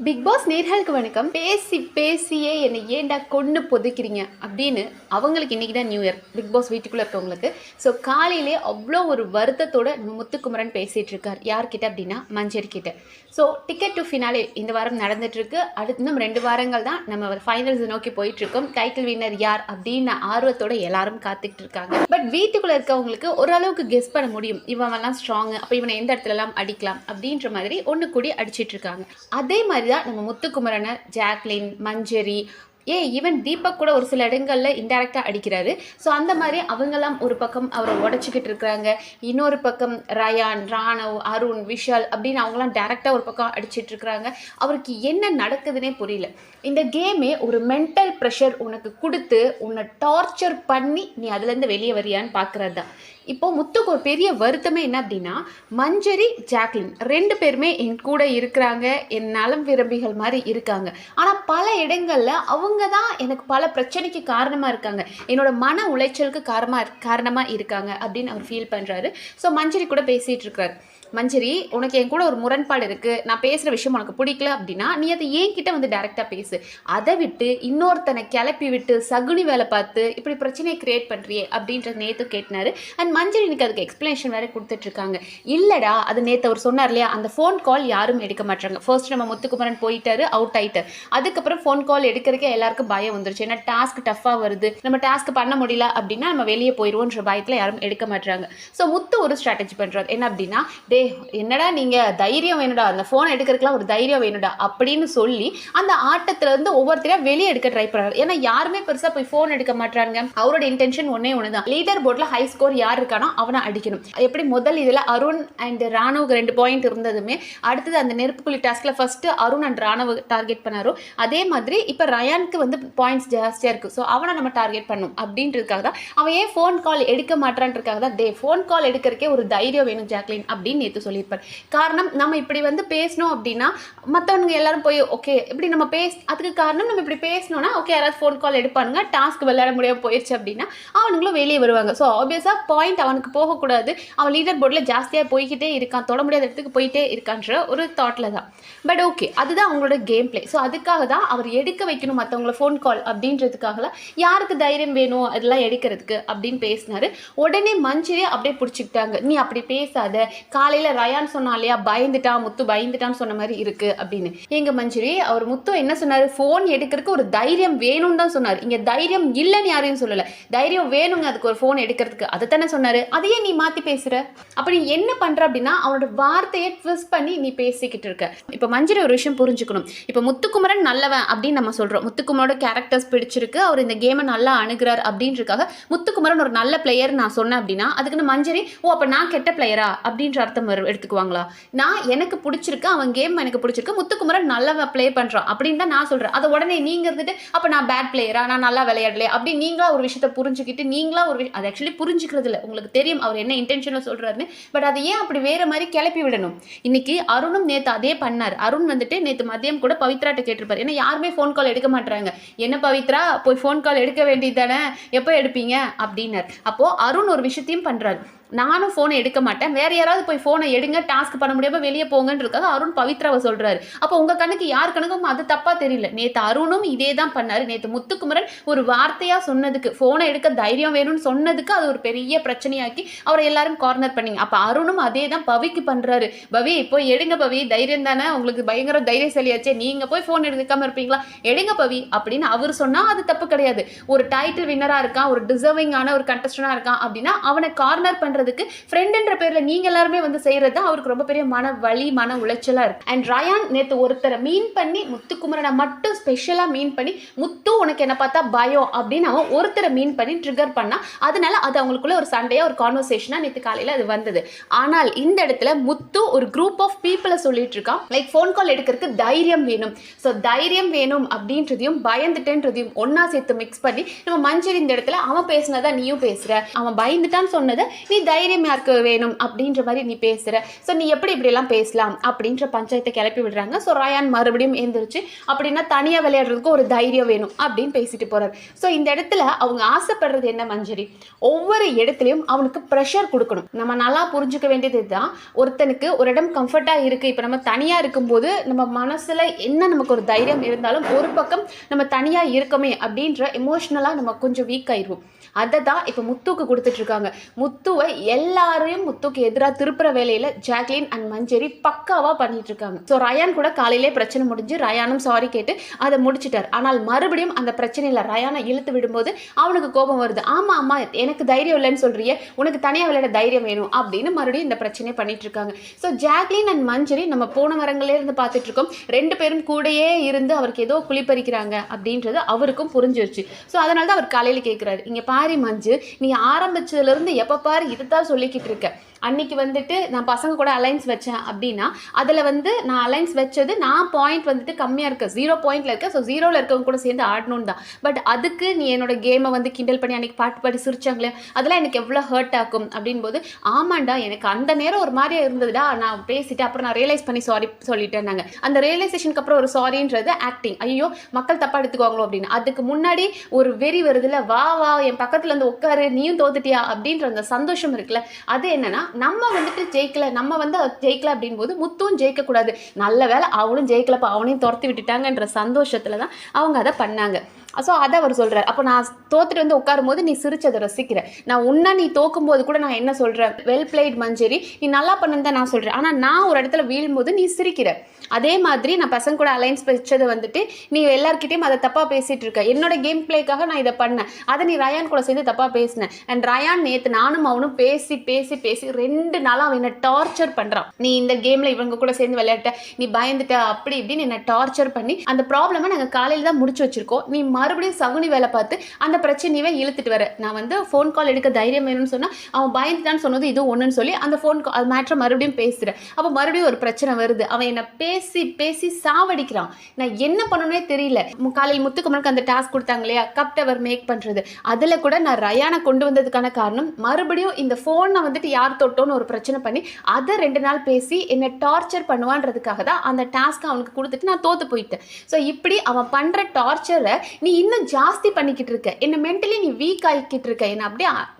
Big pass நேர்களுக்கு வணக்கம். பேசி பேசியே என்னை ஏன்டா கொண்டு பொதுக்கிறீங்க அப்படின்னு அவங்களுக்கு இன்றைக்கி தான் நியூ இயர், பிக் பாஸ் வீட்டுக்குள்ளே இருக்கவங்களுக்கு. ஸோ காலையிலே அவ்வளோ ஒரு வருத்தத்தோட முத்துக்குமரன் பேசிகிட்டு இருக்கார். யார்கிட்ட அப்படின்னா மஞ்சரி கிட்ட. ஸோ டிக்கெட் டு ஃபினாலே இந்த வாரம் நடந்துட்டுருக்கு. அடுத்து இன்னும் 2 வாரங்கள் தான் நம்ம ஃபைனல்ஸ் நோக்கி போயிட்டுருக்கோம். டைட்டில் வின்னர் யார் அப்படின்னு ஆர்வத்தோட எல்லாரும் காத்துக்கிட்டு இருக்காங்க. பட் வீட்டுக்குள்ளே இருக்கவங்களுக்கு ஓரளவுக்கு கெஸ் பண்ண முடியும், இவனெல்லாம் ஸ்ட்ராங்கு, அப்போ இவனை எந்த இடத்துலலாம் அடிக்கலாம் அப்படின்ற மாதிரி ஒன்று கூடி அடிச்சிட்டு இருக்காங்க. அதே மாதிரி தான் நம்ம முத்துக்குமரனை ஜாக்லின், மஞ்சரி, ஈவன் தீபக் கூட ஒரு சில இடங்களில் இன்டெரக்டாக அடிக்கிறாரு. ஸோ அந்த மாதிரி அவங்கெல்லாம் ஒரு பக்கம் அவரை உடச்சிக்கிட்டு இருக்கிறாங்க. இன்னொரு பக்கம் ரயான், ராணவ், அருண், விஷால் அப்படின்னு அவங்களாம் டேரெக்டாக ஒரு பக்கம் அடிச்சிட்டு இருக்கிறாங்க. அவருக்கு என்ன நடக்குதுன்னே புரியல. இந்த கேமே ஒரு மென்டல் ப்ரெஷர் உனக்கு கொடுத்து உன்னை டார்ச்சர் பண்ணி நீ அதுலேருந்து வெளியே வரியான்னு பார்க்குறது தான். இப்போ முத்துக்கு ஒரு பெரிய வருத்தமே என்ன அப்படின்னா, மஞ்சரி, ஜாக்லின் 2 பேருமே என் கூட இருக்கிறாங்க, என் நலம் விரும்பிகள் மாதிரி இருக்காங்க. ஆனால் பல இடங்களில் அவங்க தான் எனக்கு பல பிரச்சனைக்கு காரணமாக இருக்காங்க, என்னோட மன உளைச்சலுக்கு காரணமாக இருக்காங்க அப்படின்னு அவர் ஃபீல் பண்ணுறாரு. ஸோ மஞ்சரி கூட பேசிகிட்டு இருக்கிறார். மஞ்சரி, உனக்கு என் கூட ஒரு முரண்பாடு இருக்குது, நான் பேசுகிற விஷயம் உனக்கு பிடிக்கல அப்படின்னா நீ அதை என்கிட்ட வந்து டேரெக்டாக பேசு. அதை விட்டு இன்னொருத்தனை கிளப்பி விட்டு சகுனி வேலை பார்த்து இப்படி பிரச்சனையை கிரியேட் பண்ணுறியே அப்படின்ற நேற்று கேட்டினாரு. அண்ட் மஞ்சரி எனக்கு அதுக்கு எக்ஸ்ப்ளனேஷன் வேறு கொடுத்துட்ருக்காங்க. இல்லைடா, அது நேற்று அவர் சொன்னார் இல்லையா, அந்த ஃபோன் கால் யாரும் எடுக்க மாட்டாங்க. ஃபர்ஸ்ட் நம்ம முத்துக்குமரன் போயிட்டாரு, அவுட் ஆகிட்டார். அதுக்கப்புறம் ஃபோன் கால் எடுக்கிறதுக்கே எல்லாருக்கும் பயம் வந்துருச்சு. ஏன்னா டாஸ்க் டஃப்பாக வருது, நம்ம டாஸ்க் பண்ண முடியல அப்படின்னா நம்ம வெளியே போயிடுவோன்ற பயத்தில் யாரும் எடுக்க மாட்டாங்க. ஸோ முத்து ஒரு ஸ்ட்ராட்டஜி பண்ணுறாரு. என்ன அப்படின்னா, என்னடா நீங்கள் தைரியம் வேணுடா, அந்த ஃபோனை எடுக்கிறதுக்குலாம் ஒரு தைரியம் வேணுடா அப்படின்னு சொல்லி அந்த ஆட்டத்திலேருந்து ஒவ்வொருத்தரையும் வெளியே எடுக்க ட்ரை பண்ணுறாரு. ஏன்னா யாருமே பெருசாக போய் ஃபோன் எடுக்க மாட்டாங்க. அவரோட இன்டென்ஷன் ஒன்றே ஒன்று தான், லீடர் போர்டில் ஹை ஸ்கோர் யார் இருக்கானோ அவனை அடிக்கணும். எப்படி முதல் இதில் அருண் அண்ட் ராணுவுக்கு 2 பாயிண்ட் இருந்ததுமே அடுத்தது அந்த நெருப்புக்குழி டாஸ்கில் ஃபஸ்ட்டு அருண் அண்ட் ராணுவ டார்கெட் பண்ணாரோ, அதே மாதிரி இப்போ ரயானுக்கு வந்து பாயிண்ட்ஸ் ஜாஸ்தியாக இருக்குது. ஸோ அவனை நம்ம டார்கெட் பண்ணணும் அப்படின்றதுக்காக தான். அவன் ஏன் ஃபோன் கால் எடுக்க மாட்டான்றதுக்காக தான், ஃபோன் கால் எடுக்கிறக்கே ஒரு தைரியம் வேணும் ஜாக்லின் அப்படின்னு நேற்று சொல்லியிருப்பார். காரணம், நம்ம இப்படி வந்து பேசணும் அப்படின்னா மற்றவங்க எல்லாரும் போய் ஓகே இப்படி நம்ம அதுக்கு காரணம் நம்ம இப்படி பேசணும்னா ஓகே யாராவது ஃபோன் கால் எடுப்பானுங்க, டாஸ்க் விளையாட முடியாமல் போயிடுச்சு அப்படின்னா அவனுங்களும் வெளியே வருவாங்க. ஸோ ஆப்வியஸாக பாயிண்ட் அவனுக்கு போகக்கூடாது, அவன் லீடர் போர்டில் ஜாஸ்தியாக போய்கிட்டே இருக்கான், தொட முடியாத இடத்துக்கு போயிட்டே இருக்கான்ற ஒரு தாட்டில் தான். பட் ஓகே, அதுதான் அவங்களோட கேம் பிளே. ஸோ அதுக்காக தான் அவர் எடுக்க வைக்கணும் மற்றவங்கள ஃபோன் கால் அப்படின்றதுக்காக யாருக்கு தைரியம் வேணும் அதெல்லாம் எடுக்கிறதுக்கு அப்படின்னு பேசினாரு. உடனே மஞ்சரியை அப்படியே பிடிச்சிக்கிட்டாங்க. நீ அப்படி பேசாத, காலையில் ரயான் சொன்னா இல்லையா, பயந்துட்டான் முத்து, பயந்துட்டான்னு சொன்ன மாதிரி இருக்கு அப்படின்னு. எங்க மஞ்சரி, அவர் முத்து என்ன சொன்னாரு, ஃபோன் எடுக்கிறதுக்கு ஒரு தைரியம் வேணும்னு தான் சொன்னார். இங்க தைரியம் இல்லைன்னு யாரையும் சொல்லல, தைரியம் வேணுங்க அதுக்கு ஒரு ஃபோன் எடுக்கிறதுக்கு, அதை தானே சொன்னாரு. அதையே நீ மாத்தி பேசுற, அப்படி என்ன பண்ற அப்படின்னா அவனோட வார்த்தையை ட்விஸ்ட் பண்ணி நீ பேசிக்கிட்டு இருக்க. இப்ப மஞ்சரி ஒரு விஷயம் புரிஞ்சுக்கணும். இப்ப முத்துக்குமரன் நல்லவன் அப்படின்னு நம்ம சொல்றோம், முத்துக்குமரோட கேரக்டர்ஸ் பிடிச்சிருக்கு, அவர் இந்த கேமை நல்லா அணுகிறார் அப்படின்றதுக்காக முத்துக்குமரன் ஒரு நல்ல பிளேயர் நான் சொன்னேன் அப்படின்னா அதுக்குன்னு மஞ்சரி அப்ப நான் கெட்ட பிளேயரா அப்படின்ற அர்த்தம் எடுத்துக்குவாங்களா? நான் எனக்கு பிடிச்சிருக்கு, அவன் கேம் எனக்கு பிடிச்சிருக்கு, முத்துக்குமரன் நல்லா ப்ளே பண்ணுறான் அப்படின்னு தான் நான் சொல்கிறேன். அதை உடனே நீங்கள் இருந்துட்டு அப்போ நான் பேட் பிளேயரா, நான் நல்லா விளையாடலையே அப்படி நீங்களா ஒரு விஷயத்தை புரிஞ்சுக்கிட்டு நீங்களா அது ஆக்சுவலி புரிஞ்சுக்கிறது இல்லை. உங்களுக்கு தெரியும் அவர் என்ன இன்டென்ஷனில் சொல்கிறாருன்னு. பட் அதை ஏன் அப்படி வேறு மாதிரி கிளப்பி விடணும்? இன்னைக்கு அருணும் நேற்று அதே பண்ணார். அருண் வந்துட்டு நேற்று மதியம் கூட பவித்ராட்ட கேட்டிருப்பார். ஏன்னா யாருமே ஃபோன் கால் எடுக்க மாட்டாங்க. என்ன பவித்ரா, போய் ஃபோன் கால் எடுக்க வேண்டியது தானே, எப்போ எடுப்பீங்க அப்படின்னார். அப்போது அருண் ஒரு விஷயத்தையும் பண்ணுறாரு, நானும் ஃபோனை எடுக்க மாட்டேன், வேற யாராவது போய் ஃபோனை எடுங்க, டாஸ்க் பண்ண முடியாமல் வெளியே போங்கன்றதுக்காக அருண் பவித்ராவை சொல்றாரு. அப்போ உங்க கணக்கு யார் கணக்கும் அது தப்பா தெரியல. நேற்று அருணும் இதே தான் பண்ணாரு. நேற்று முத்துக்குமரன் ஒரு வார்த்தையா சொன்னதுக்கு, ஃபோனை எடுக்க தைரியம் வேணும்னு சொன்னதுக்கு அது ஒரு பெரிய பிரச்சனையாக்கி அவரை எல்லாரும் கார்னர் பண்ணீங்க. அப்போ அருணும் அதே தான் பவிக்கு பண்றாரு. பவி போய் எடுங்க பவி, தைரியம் தானே உங்களுக்கு, பயங்கர தைரியசாலியாச்சே, நீங்க போய் ஃபோன் எடுக்காம இருப்பீங்களா, எடுங்க பவி அப்படின்னு அவர் சொன்னா அது தப்பு கிடையாது. ஒரு டைட்டில் வின்னரா இருக்கான், ஒரு டிசர்விங்கான ஒரு கண்டஸ்டண்டா இருக்கான் அப்படின்னா அவனை கார்னர் பண்றதுக்கு ஃப்ரெண்ட்ன்ற பேர்ல நீங்க எல்லாருமே வந்து செய்யறது அவருக்கு ரொம்ப பெரிய மன வலி, மன உளைச்சலா இருக்கு. அண்ட் ரயான் நேத்து ஒருத்தரை மீன் பண்ணி முத்துக்குமரனை மட்டும் ஸ்பெஷலா மீன் பண்ணி, முத்து உனக்கு என்ன பார்த்தா பயம் அப்படின்னு அவன் ஒருத்தரை மீன் பண்ணி ட்ரிகர் பண்ணா, அதனால அது அவங்களுக்குள்ள ஒரு சண்டையா ஒரு கான்வர்சேஷனா நேற்று காலையில அது வந்தது. ஆனால் இந்த இடத்துல முத்து ஒரு குரூப் ஆஃப் பீப்புளை சொல்லிட்டு இருக்கான், லைக் ஃபோன் கால் எடுக்கிறதுக்கு தைரியம் வேணும். ஸோ தைரியம் வேணும் அப்படின்றதையும் பயந்துட்டேன்றதையும் ஒன்னா சேர்த்து மிக்ஸ் பண்ணி நம்ம மஞ்சரி இந்த இடத்துல அவன் பேசினதா நீயும் பேசுற, அவன் பயந்துட்டான்னு சொன்னதை நீ தைரியம் யாருக்கு வேணும் அப்படின்ற மாதிரி நீ பேசுகிற, ஸோ நீ எப்படி இப்படியெல்லாம் பேசலாம் அப்படின்ற பஞ்சாயத்தை கிளப்பி விடுறாங்க. ஸோ ரயான் மறுபடியும் எழுந்திரிச்சு அப்படின்னா தனியாக விளையாடுறதுக்கு ஒரு தைரியம் வேணும் அப்படின்னு பேசிட்டு போகிறார். ஸோ இந்த இடத்துல அவங்க ஆசைப்படுறது என்ன மஞ்சரி, ஒவ்வொரு இடத்துலையும் அவனுக்கு ப்ரெஷர் கொடுக்கணும். நம்ம நல்லா புரிஞ்சுக்க வேண்டியது இதுதான். ஒருத்தனுக்கு ஒரு இடம் கம்ஃபர்ட்டாக இருக்குது, இப்போ நம்ம தனியாக இருக்கும்போது நம்ம மனசில் என்ன நமக்கு ஒரு தைரியம் இருந்தாலும் ஒரு பக்கம் நம்ம தனியாக இருக்கமே அப்படின்ற எமோஷ்னலாக நம்ம கொஞ்சம் வீக் ஆயிடுவோம். அதை தான் இப்போ முத்துக்கு கொடுத்துட்ருக்காங்க. முத்துவை எல்லாரையும் முத்துக்கு எதிராக திருப்புற வேலையில் ஜாக்லின் அண்ட் மஞ்சரி பக்காவாக பண்ணிட்டு இருக்காங்க. ஸோ ரயான் கூட காலையிலே பிரச்சனை முடிஞ்சு ரயானும் சாரி கேட்டு அதை முடிச்சிட்டார். ஆனால் மறுபடியும் அந்த பிரச்சனையில் ரயானை இழுத்து விடும்போது அவனுக்கு கோபம் வருது. ஆமாம் ஆமாம், எனக்கு தைரியம் இல்லைன்னு சொல்றிய, உனக்கு தனியாக விளையாட தைரியம் வேணும் அப்படின்னு மறுபடியும் இந்த பிரச்சனையை பண்ணிட்டு இருக்காங்க. ஸோ ஜாக்லின் அண்ட் மஞ்சரி நம்ம போன வரங்களே இருந்து பார்த்துட்டு இருக்கோம். ரெண்டு பேரும் கூடயே இருந்து அவருக்கு ஏதோ குளிப்பறிக்கிறாங்க அப்படின்றது அவருக்கும் புரிஞ்சிருச்சு. ஸோ அதனால தான் அவர் காலையில் கேட்குறாரு, இங்கே பாரி மஞ்சு, நீ ஆரம்பிச்சதுலேருந்து எப்போ பாரு இதுதான் சொல்லிக்கிட்டு இருக்க. அன்னைக்கு வந்துட்டு நான் பசங்க கூட அலைன்ஸ் வச்சேன் அப்படின்னா அதில் வந்து நான் அலைன்ஸ் வச்சது நான் பாயிண்ட் வந்துட்டு கம்மியாக இருக்க 0 பாயிண்டில் இருக்க, ஸோ 0ல் இருக்கவங்க கூட சேர்ந்து ஆடணும்னு தான். பட் அதுக்கு நீ என்னோட கேமை வந்து கிண்டல் பண்ணி அன்றைக்கி பாட்டு பாடி சிரிச்சாங்களே, அதெல்லாம் எனக்கு எவ்வளோ ஹர்ட் ஆகும் அப்படின் போது, ஆமாண்டா எனக்கு அந்த நேரம் ஒரு மாதிரியாக இருந்ததுடா, நான் பேசிட்டு அப்புறம் நான் ரியலைஸ் பண்ணி சாரி சொல்லிட்டேன். நாங்கள் அந்த ரியலைசேஷனுக்கு அப்புறம் ஒரு சாரின்றது ஆக்டிங், ஐயோ மக்கள் தப்பாக எடுத்துக்குவாங்களோ அப்படின்னு. அதுக்கு முன்னாடி ஒரு வெறி வருதுல, வா வா என் பக்கத்தில் இருந்து உட்காரு, நீயும் தோத்துட்டியா அப்படின்ற அந்த சந்தோஷம் இருக்குல்ல, அது என்னன்னா நம்ம வந்துட்டு ஜெயிக்கல, நம்ம வந்து ஜெயிக்கல அப்படின் போது முத்துவும் ஜெயிக்கக்கூடாது, நல்ல வேலை அவனும் ஜெயிக்கலப்பா, அவனையும் துரத்தி விட்டுட்டாங்கன்ற சந்தோஷத்தில் தான் அவங்க அதை பண்ணாங்க. ஸோ அதை அவர் சொல்கிறார். அப்போ நான் தோத்துட்டு வந்து உட்காரும் போது நீ சிரிச்சதை ரசிக்கிறேன், நான் உன்னை நீ தோக்கும்போது கூட நான் என்ன சொல்கிறேன், வெல் பிளேட் மஞ்சரி, நீ நல்லா பண்ணுன்னு தான் நான் சொல்கிறேன். ஆனால் நான் ஒரு இடத்துல வீழும்போது நீ சிரிக்கிற. அதே மாதிரி நான் பசங்க கூட அலைன்ஸ் வச்சதை வந்துட்டு நீ எல்லாருக்கிட்டையும் அதை தப்பாக பேசிகிட்டு இருக்க. என்னோட கேம் பிளேக்காக நான் இதை பண்ணேன், அதை நீ ரயான் கூட சேர்ந்து தப்பாக பேசினேன். அண்ட் ரயான் நேற்று நானும் அவனும் பேசி பேசி பேசி 2 நாளாக அவன் என்னை டார்ச்சர் பண்ணுறான். நீ இந்த கேமில் இவங்க கூட சேர்ந்து விளையாட்ட, நீ பயந்துட்ட, அப்படி இப்படின்னு என்னை டார்ச்சர் பண்ணி அந்த ப்ராப்ளமை நாங்கள் காலையில் தான் முடிச்சு வச்சுருக்கோம். நீ மறுபடியும் சகுனி வேலை பார்த்து அந்த பிரச்சனையவே இழுத்துட்டு வர. நான் வந்து ஃபோன் கால் எடுக்க தைரியம் வேணும்னு சொன்னால் அவன் பயந்துட்டான்னு சொன்னது இது ஒன்றுன்னு சொல்லி அந்த ஃபோன் கால் அது மேட்ரை மறுபடியும் பேசுகிறேன். அப்போ மறுபடியும் ஒரு பிரச்சனை வருது. அவன் என்னை பேசி பேசி சாவடிக்கிறான். நான் என்ன பண்ணணும்னே தெரியல. காலையில் முத்துக்குமரனுக்கு அந்த டாஸ்க் கொடுத்தாங்க இல்லையா, கப் டவர் மேக் பண்ணுறது, அதில் கூட நான் ரயானை கொண்டு வந்ததுக்கான காரணம் மறுபடியும் இந்த ஃபோனை வந்துட்டு யார் தொட்டோன்னு ஒரு பிரச்சனை பண்ணி அதை 2 நாள் பேசி என்னை டார்ச்சர் பண்ணுவான்றதுக்காக தான் அந்த டாஸ்க்கை அவனுக்கு கொடுத்துட்டு நான் தோற்று போயிட்டேன். ஸோ இப்படி அவன் பண்ணுற டார்ச்சரை நீ இன்னும் ஜாஸ்தி பண்ணிக்கிட்டு இருக்க, என்னை மென்டலி நீ வீக் ஆகிக்கிட்டு இருக்க, என்னை அப்படியே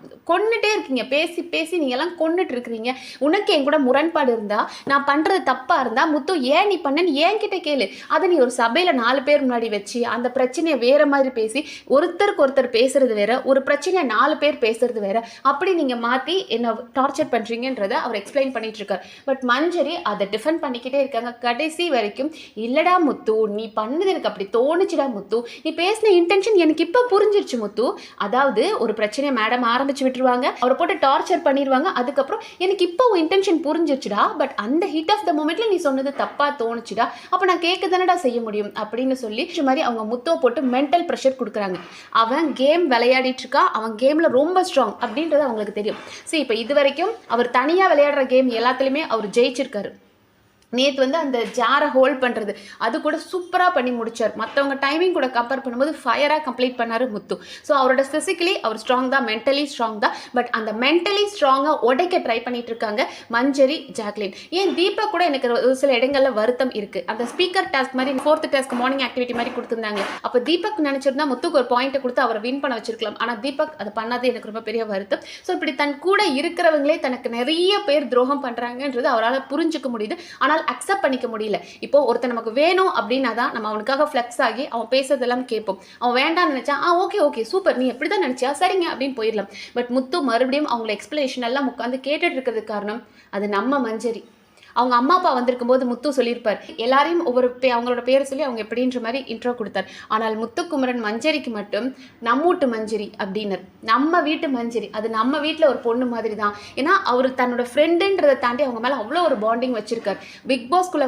கொண்டுட்டே இருக்கீங்க, பேசி பேசி நீங்கள் எல்லாம் கொண்டுட்டு இருக்கிறீங்க. உனக்கு என் கூட முரண்பாடு இருந்தால், நான் பண்ணுறது தப்பாக இருந்தால், முத்து ஏன் நீ பண்ணேன்னு என்கிட்ட கேளு. அதை நீ ஒரு சபையில் 4 பேர் முன்னாடி வச்சு அந்த பிரச்சனையை வேறு மாதிரி பேசி ஒருத்தருக்கு ஒருத்தர் பேசுறது வேற, ஒரு பிரச்சனையை 4 பேர் பேசுறது வேற, அப்படி நீங்கள் மாற்றி என்னை டார்ச்சர் பண்ணுறீங்கன்றதை அவர் எக்ஸ்பிளைன் பண்ணிட்டு இருக்கார். பட் மஞ்சரி அதை டிஃபெண்ட் பண்ணிக்கிட்டே இருக்காங்க கடைசி வரைக்கும். இல்லடா முத்து, நீ பண்ணது எனக்கு அப்படி தோணுச்சுடா முத்து, நீ பேசின இன்டென்ஷன் எனக்கு இப்போ புரிஞ்சிருச்சு முத்து. அதாவது ஒரு பிரச்சனையை மேடம் ஆரம்பிச்சு விட்டுருவாங்க, அவரை போட்டு டார்ச்சர் பண்ணிடுவாங்க, அதுக்கப்புறம் எனக்கு இப்போ இன்டென்ஷன் புரிஞ்சிருச்சுடா, பட் அந்த ஹிட் ஆஃப் த மொமெண்ட்ல நீ சொன்னது தப்பா தோணுச்சுடா, அப்போ நான் கேட்க தானடா செய்ய முடியும் அப்படின்னு சொல்லி மாதிரி அவங்க முத்துவை போட்டு மென்டல் ப்ரெஷர் கொடுக்குறாங்க. அவன் கேம் விளையாடிட்டு இருக்கா, அவன் கேமில் ரொம்ப ஸ்ட்ராங் அப்படின்றது அவங்களுக்கு தெரியும். சரி, இப்போ இது வரைக்கும் அவர் தனியாக விளையாடுற கேம் எல்லாத்துலேயுமே அவர் ஜெயிச்சிருக்காரு. நேற்று வந்து அந்த ஜாரை ஹோல்ட் பண்ணுறது அது கூட சூப்பராக பண்ணி முடிச்சார். மற்றவங்க டைமிங் கூட கம்பேர் பண்ணும்போது ஃபயராக கம்ப்ளீட் பண்ணார் முத்து. ஸோ அவரோட ஃபிசிக்கலி அவர் ஸ்ட்ராங் தான், மென்டலி ஸ்ட்ராங் தான். பட் அந்த மென்டலி ஸ்ட்ராங்காக உடைக்க ட்ரை பண்ணிட்டு இருக்காங்க மஞ்சரி, ஜாக்லின். ஏன் தீபக் கூட எனக்கு ஒரு சில இடங்களில் வருத்தம் இருக்குது. அந்த ஸ்பீக்கர் டாஸ்க் மாதிரி 4th டாஸ்க் மார்னிங் ஆக்டிவிட்டி மாதிரி கொடுத்துருந்தாங்க. அப்போ தீபக் நினச்சிருந்தா முத்துக்கு ஒரு பாயிண்ட்டை கொடுத்து அவரை வின் பண்ண வச்சிருக்கலாம். ஆனால் தீபக் அதை பண்ணாது எனக்கு ரொம்ப பெரிய வருத்தம். ஸோ இப்படி தன் கூட இருக்கிறவங்களே தனக்கு நிறைய பேர் துரோகம் பண்ணுறாங்கன்றது அவரால் புரிஞ்சுக்க முடியுது. ஆனால் அக்செப்ட் பண்ணிக்க முடியல. இப்போ ஒருத்தர் நமக்கு வேணும் அப்படின்னா தான் நம்ம அவனுக்காக ஃப்ளெக்ஸ் ஆகி அவன் பேசுறதெல்லாம் கேட்போம். அவன் வேண்டாம்னு நினைச்சா ஓகே ஓகே சூப்பர், நீ எப்படி தான் நினைச்சியா, சரிங்க அப்படின்னு போயிடலாம். பட் முத்து மறுபடியும் அவங்கள எக்ஸ்பிளனேஷன் எல்லாம் உட்காந்து கேட்டுட்டு இருக்கிறதுக்கு காரணம் அது நம்ம மஞ்சரி. அவங்க அம்மா அப்பா வந்திருக்கும் போது முத்து சொல்லியிருப்பார், எல்லாரையும் ஒவ்வொரு அவங்களோட பேரை சொல்லி அவங்க எப்படின்ற மாதிரி இன்ட்ரோ கொடுத்தார். ஆனால் முத்துக்குமரன் மஞ்சரிக்கு மட்டும் நம்மூட்டு மஞ்சரி அப்படின்னர், நம்ம வீட்டு மஞ்சரி, அது நம்ம வீட்டில் ஒரு பொண்ணு மாதிரி தான். ஏன்னா அவர் தன்னோட ஃப்ரெண்டுன்றதை தாண்டி அவங்க மேலே அவ்வளோ ஒரு பாண்டிங் வச்சிருக்கார். பிக் பாஸ்குள்ளே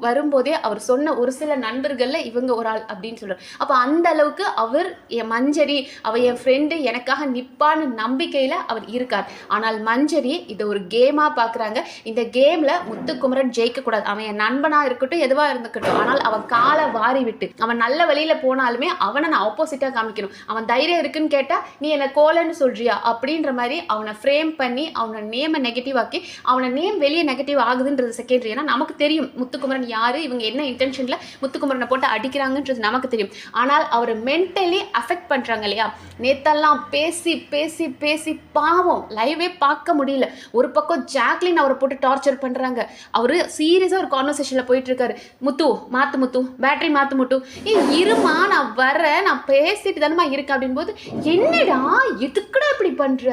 வரும்போதே அவர் சொன்ன ஒரு சில நண்பர்களில் இவங்க ஒரு ஆள் அப்படின்னு சொல்கிறார். அப்போ அந்த அளவுக்கு அவர் என் மஞ்சரி, அவள் என் ஃப்ரெண்டு, எனக்காக நிற்பான்னு நம்பிக்கையில் அவர் இருக்கார். ஆனால் மஞ்சரி இதை ஒரு கேமாக பார்க்குறாங்க. இந்த கேமில் முத்துக்குமரன் ஜெயிக்க கூடாது. அவன் என் நண்பனா இருக்கட்டும், எதுவா இருந்துக்கட்டும், ஆனால் அவன் காலை வாரி விட்டு அவன் நல்ல வழியில போனாலுமே அவனை நான் ஆப்போசிட்டா காமிக்கணும். அவன் தைரியம் இருக்குன்னு கேட்டா நீ என்ன கோலன்னு சொல்றியா அப்படின்ற மாதிரி அவனை ஃப்ரேம் பண்ணி அவனை நேமை நெகட்டிவ் ஆக்கி அவனை நேம் வெளியே நெகட்டிவ் ஆகுதுன்றது செகண்டரி. ஏன்னா நமக்கு தெரியும் முத்துக்குமரன் யாரு, இவங்க என்ன இன்டென்ஷன்ல முத்துக்குமரனை போட்டு அடிக்கிறாங்கன்றது நமக்கு தெரியும். ஆனால் அவரை மென்டலி அஃபெக்ட் பண்றாங்க இல்லையா? நேத்தெல்லாம் பேசி பேசி பேசி பாவம் லைவே பார்க்க முடியல. ஒரு பக்கம் ஜாக்லின் அவரை போட்டு டார்ச்சர் பண்றாங்க. அவரு சீரியஸா ஒரு கான்வர்சேஷன்ல போயிட்டு இருக்காரு. முத்து மாத்து, முத்து பேட்டரி மாத்து, முத்து இருமா நான் வரேன், நான் பேசிட்டு தானமா இருக்கேன் அப்படின் போது, என்னடா எதுக்குடா இப்படி பண்ற,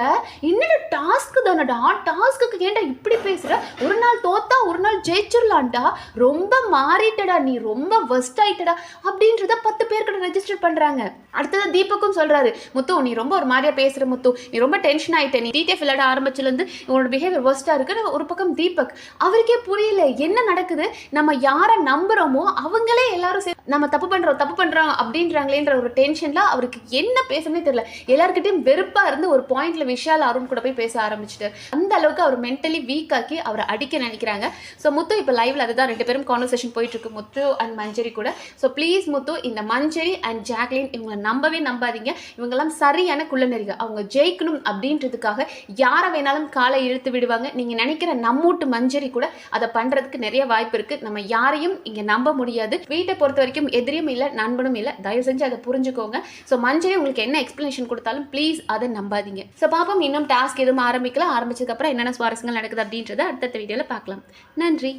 என்னடா டாஸ்க் தானடா, டாஸ்க்கு ஏன்டா இப்படி பேசுற, ஒரு நாள் தோத்தா ஒரு நாள் ஜெயிச்சிடலான்டா, ரொம்ப மாறிட்டடா, நீ ரொம்ப வஸ்ட் ஆயிட்டடா அப்படின்றத 10 பேர்கிட்ட ரெஜிஸ்டர் பண்றாங்க. அடுத்தது தீபக்கும் சொல்றாரு, முத்து நீ ரொம்ப ஒரு மாதிரியா பேசுற, முத்து நீ ரொம்ப டென்ஷன் ஆயிட்ட, நீ டிடிஎஃப் விளையாட ஆரம்பிச்சிலேருந்து உன்னோட பிஹேவியர் வர்ஸ்டா இருக்கு. ஒரு பக்கம் தீபக் அவருக்கே புரியல என்ன நடக்குது, நம்ம யாரை நம்புறோமோ அவங்களே எல்லாரும் நம்ம தப்பு பண்றோம் அப்படின்றாங்களேன்ற ஒரு டென்ஷன்ல அவருக்கு என்ன பேசணும்னே தெரியல. எல்லாருக்கிட்டையும் வெறுப்பா இருந்து ஒரு பாயிண்ட்ல விஷால் அருண் கூட போய் பேச ஆரம்பிச்சுட்டு அந்த அளவுக்கு அவர் மென்டலி வீக் ஆக்கி அவரை அடிக்க நினைக்கிறாங்க. ஸோ முத்து இப்போ லைவ்ல அதுதான் 2 பேரும் கான்வர்சேஷன் போயிட்டு இருக்கு, முத்து அண்ட் மஞ்சரி கூட. ஸோ ப்ளீஸ் முத்து, இந்த மஞ்சரி அண்ட் ஜாக்லின் இவங்களை நம்பவே நம்பாதீங்க. இவங்கெல்லாம் சரியான குள்ளநெறிக. அவங்க ஜெயிக்கணும் அப்படின்றதுக்காக யாரை வேணாலும் காலை இழுத்து விடுவாங்க. நீங்க நினைக்கிற நம்மூட்டு மஞ்சரி கூட அதை பண்றதுக்கு நிறைய வாய்ப்பு இருக்கு. நம்ம யாரையும் இங்க நம்ப முடியாது. வீட்டை பொறுத்த வரைக்கும் எதிரியும் இல்லை நண்பனும் இல்லை. தயவு செஞ்சு அதை புரிஞ்சுக்கோங்க. ஸோ மஞ்சரி உங்களுக்கு என்ன எக்ஸ்பிளனேஷன் கொடுத்தாலும் ப்ளீஸ் அதை நம்பாதீங்க. ஸோ பாப்போம், இன்னும் டாஸ்க் எதுவும் ஆரம்பிச்சதுக்கு அப்புறம் என்னென்ன சுவாரஸ்யங்கள் நடக்குது அப்படின்றத அடுத்த வீடியோல பார்க்கலாம். நன்றி.